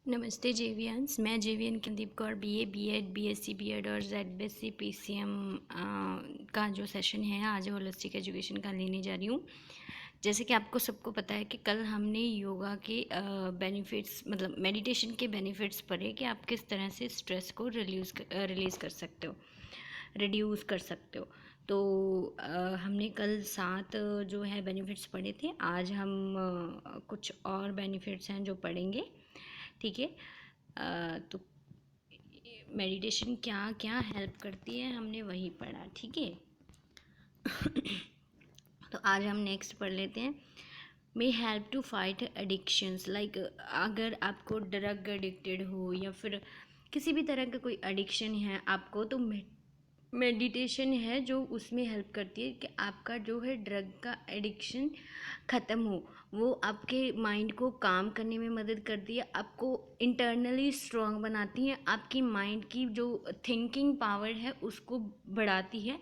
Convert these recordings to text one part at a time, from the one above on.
नमस्ते जेवियंस। मैं जेवियन Kuldeep Kaur BA, BEd, BSc, BEd और जेडबीएससी पीसीएम का जो सेशन है आज होलिस्टिक एजुकेशन का लेने जा रही हूँ। जैसे कि आपको सबको पता है कि कल हमने योगा के बेनिफिट्स मतलब मेडिटेशन के बेनिफिट्स पढ़े कि आप किस तरह से स्ट्रेस को रिलीज़ कर सकते हो, रिड्यूस कर सकते हो। तो हमने कल 7 जो है बेनिफिट्स पढ़े थे। आज हम कुछ और बेनिफिट्स हैं जो पढ़ेंगे, ठीक है। तो मेडिटेशन क्या क्या हेल्प करती है हमने वही पढ़ा, ठीक है। तो आज हम नेक्स्ट पढ़ लेते हैं। May help to fight addictions, like अगर आपको ड्रग एडिक्टेड हो या फिर किसी भी तरह का कोई एडिक्शन है आपको, तो मेडिटेशन है जो उसमें हेल्प करती है कि आपका जो है ड्रग का एडिक्शन ख़त्म हो। वो आपके माइंड को काम करने में मदद करती है, आपको इंटरनली स्ट्रॉन्ग बनाती है, आपकी माइंड की जो थिंकिंग पावर है उसको बढ़ाती है।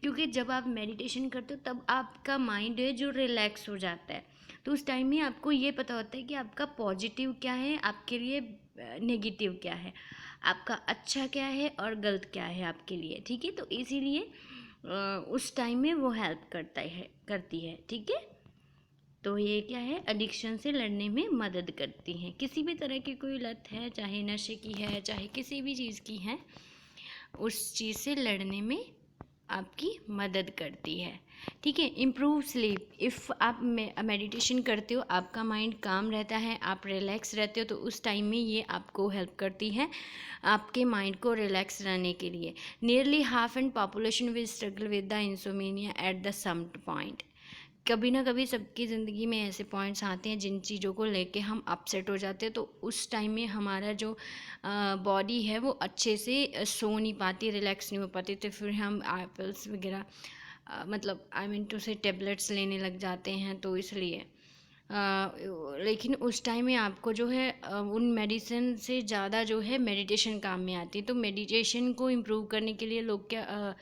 क्योंकि जब आप मेडिटेशन करते हो तब आपका माइंड है जो रिलैक्स हो जाता है। तो उस टाइम में आपको ये पता होता है कि आपका पॉजिटिव क्या है, आपके लिए नेगेटिव क्या है, आपका अच्छा क्या है और गलत क्या है आपके लिए, ठीक है। तो इसीलिए उस टाइम में वो हेल्प करती है, ठीक है। तो ये क्या है, एडिक्शन से लड़ने में मदद करती हैं। किसी भी तरह की कोई लत है, चाहे नशे की है, चाहे किसी भी चीज़ की है, उस चीज़ से लड़ने में आपकी मदद करती है, ठीक है। इम्प्रूव स्लीप, इफ़ आप मेडिटेशन करते हो, आपका माइंड काम रहता है, आप रिलैक्स रहते हो, तो उस टाइम में ये आपको हेल्प करती है आपके माइंड को रिलैक्स रहने के लिए। Nearly half and population will struggle with the insomnia at the some point. कभी ना कभी सबकी ज़िंदगी में ऐसे पॉइंट्स आते हैं जिन चीज़ों को लेके हम अपसेट हो जाते हैं, तो उस टाइम में हमारा जो बॉडी है वो अच्छे से सो नहीं पाती, रिलैक्स नहीं हो पाती, तो फिर हम एप्पल्स वगैरह मतलब आई मीन टू से टेबलेट्स लेने लग जाते हैं। तो इसलिए लेकिन उस टाइम में आपको जो है उन मेडिसिन से ज़्यादा जो है मेडिटेशन काम में आती है। तो मेडिटेशन को इम्प्रूव करने के लिए लोग क्या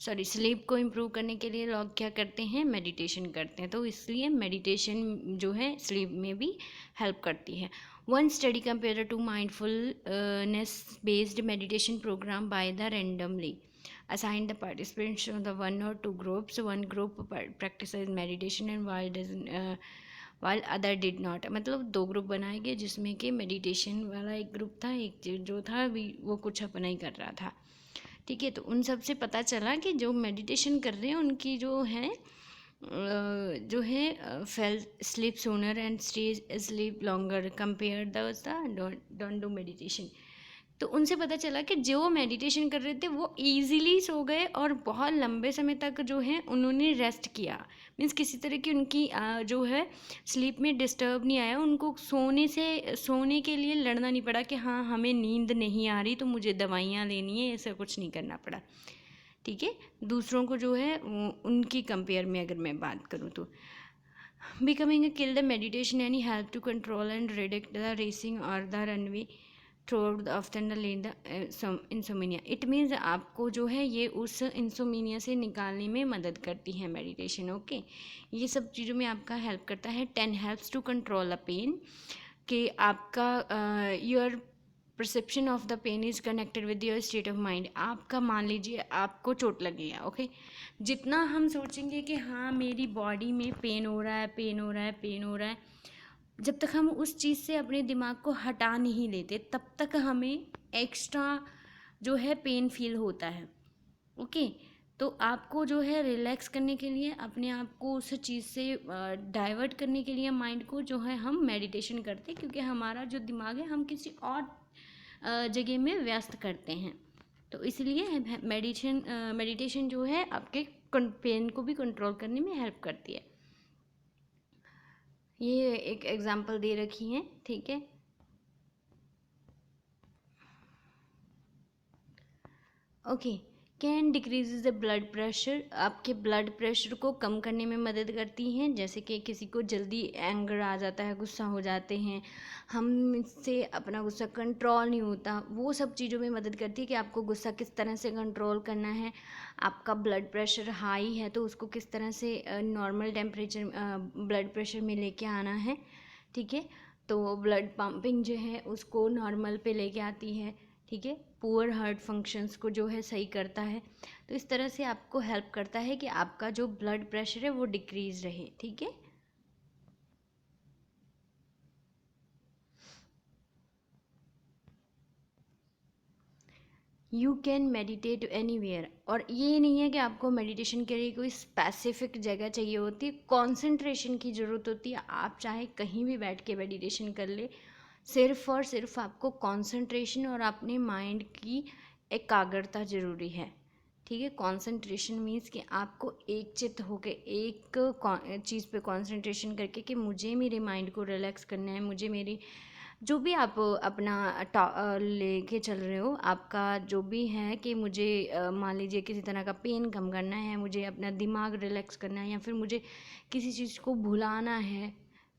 स्लीप को इम्प्रूव करने के लिए लोग क्या करते हैं, मेडिटेशन करते हैं। तो इसलिए मेडिटेशन जो है स्लीप में भी हेल्प करती है। One study compare to mindfulness based meditation program by the randomly assigned the participants to the one or two groups. One group practices meditation and while other did not, मतलब 2 group बनाए गए जिसमें कि meditation वाला एक group था, एक जो था भी वो कुछ अपना ही कर रहा था, ठीक है। तो उन सब से पता चला कि जो मेडिटेशन कर रहे हैं उनकी जो है fail sleep sooner and stay sleep longer compare the don't do meditation. तो उनसे पता चला कि जो मेडिटेशन कर रहे थे वो इजीली सो गए और बहुत लंबे समय तक जो है उन्होंने रेस्ट किया। मीन्स किसी तरह की उनकी जो है स्लीप में डिस्टर्ब नहीं आया, उनको सोने के लिए लड़ना नहीं पड़ा कि हाँ हमें नींद नहीं आ रही तो मुझे दवाइयाँ लेनी है, ऐसा कुछ नहीं करना पड़ा, ठीक है। दूसरों को जो है उनकी कंपेयर में अगर मैं बात करूँ तो becoming a kill the meditation any help to control and reduce the racing और the runaway through often lane the insomnia. It means आपको जो है ये उस इंसोमिनिया से निकालने में मदद करती है मेडिटेशन, ओके। ये सब चीज़ों में आपका हेल्प करता है। 10 helps to control the pain, कि आपका your perception of the pain is connected with your state of mind. आपका मान लीजिए आपको चोट लगी है, ओके। जितना हम सोचेंगे कि हाँ मेरी बॉडी में पेन हो रहा है, पेन हो रहा है, पेन हो रहा है, जब तक हम उस चीज़ से अपने दिमाग को हटा नहीं लेते तब तक हमें एक्स्ट्रा जो है पेन फील होता है, ओके। तो आपको जो है रिलैक्स करने के लिए, अपने आप को उस चीज़ से डाइवर्ट करने के लिए माइंड को जो है हम मेडिटेशन करते हैं, क्योंकि हमारा जो दिमाग है हम किसी और जगह में व्यस्त करते हैं। तो इसलिए मेडिटेशन जो है आपके पेन को भी कंट्रोल करने में हेल्प करती है। ये एक एग्जांपल दे रखी है, ठीक है। Okay, can decreases the blood pressure, आपके ब्लड प्रेशर को कम करने में मदद करती हैं। जैसे कि किसी को जल्दी एंगर आ जाता है, गुस्सा हो जाते हैं, हमसे अपना गुस्सा कंट्रोल नहीं होता, वो सब चीज़ों में मदद करती है कि आपको गुस्सा किस तरह से कंट्रोल करना है। आपका ब्लड प्रेशर हाई है तो उसको किस तरह से नॉर्मल टेम्परेचर ब्लड प्रेशर में लेके आना है, ठीक है। तो ब्लड पंपिंग जो है उसको नॉर्मल पे लेके आती है, ठीक है। पुअर हार्ट फंक्शंस को जो है सही करता है। तो इस तरह से आपको हेल्प करता है कि आपका जो ब्लड प्रेशर है वो डिक्रीज रहे, ठीक है। यू कैन मेडिटेट एनीवेयर, और ये नहीं है कि आपको मेडिटेशन के लिए कोई स्पेसिफिक जगह चाहिए होती है, कॉन्सेंट्रेशन की ज़रूरत होती है। आप चाहे कहीं भी बैठ के मेडिटेशन कर ले, सिर्फ और सिर्फ आपको कॉन्सेंट्रेशन और अपने माइंड की एकाग्रता ज़रूरी है, ठीक है। कॉन्सेंट्रेशन मीन्स कि आपको एक चित्त होके एक चीज़ पे कॉन्सेंट्रेशन करके कि मुझे मेरे माइंड को रिलैक्स करना है, मुझे मेरी जो भी आप अपना लेके चल रहे हो, आपका जो भी है कि मुझे मान लीजिए किसी तरह का पेन कम करना है, मुझे अपना दिमाग रिलैक्स करना है, या फिर मुझे किसी चीज़ को भुलाना है,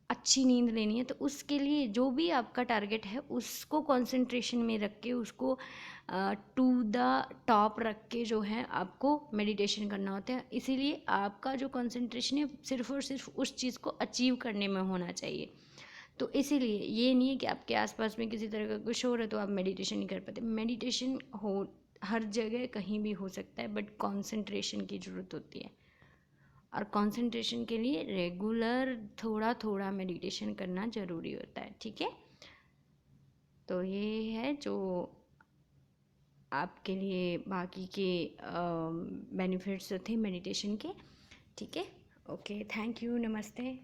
अच्छी नींद लेनी है, तो उसके लिए जो भी आपका टारगेट है उसको कंसंट्रेशन में रख के, उसको टू द टॉप रख के जो है आपको मेडिटेशन करना होता है। इसीलिए आपका जो कंसंट्रेशन है सिर्फ और सिर्फ उस चीज़ को अचीव करने में होना चाहिए। तो इसीलिए ये नहीं है कि आपके आसपास में किसी तरह का कुछ हो रहा है तो आप मेडिटेशन नहीं कर पाते। मेडिटेशन हो हर जगह कहीं भी हो सकता है, बट कंसंट्रेशन की ज़रूरत होती है, और कंसंट्रेशन के लिए रेगुलर थोड़ा थोड़ा मेडिटेशन करना ज़रूरी होता है, ठीक है। तो ये है जो आपके लिए बाकी के बेनिफिट्स थे मेडिटेशन के, ठीक है। ओके, थैंक यू, नमस्ते।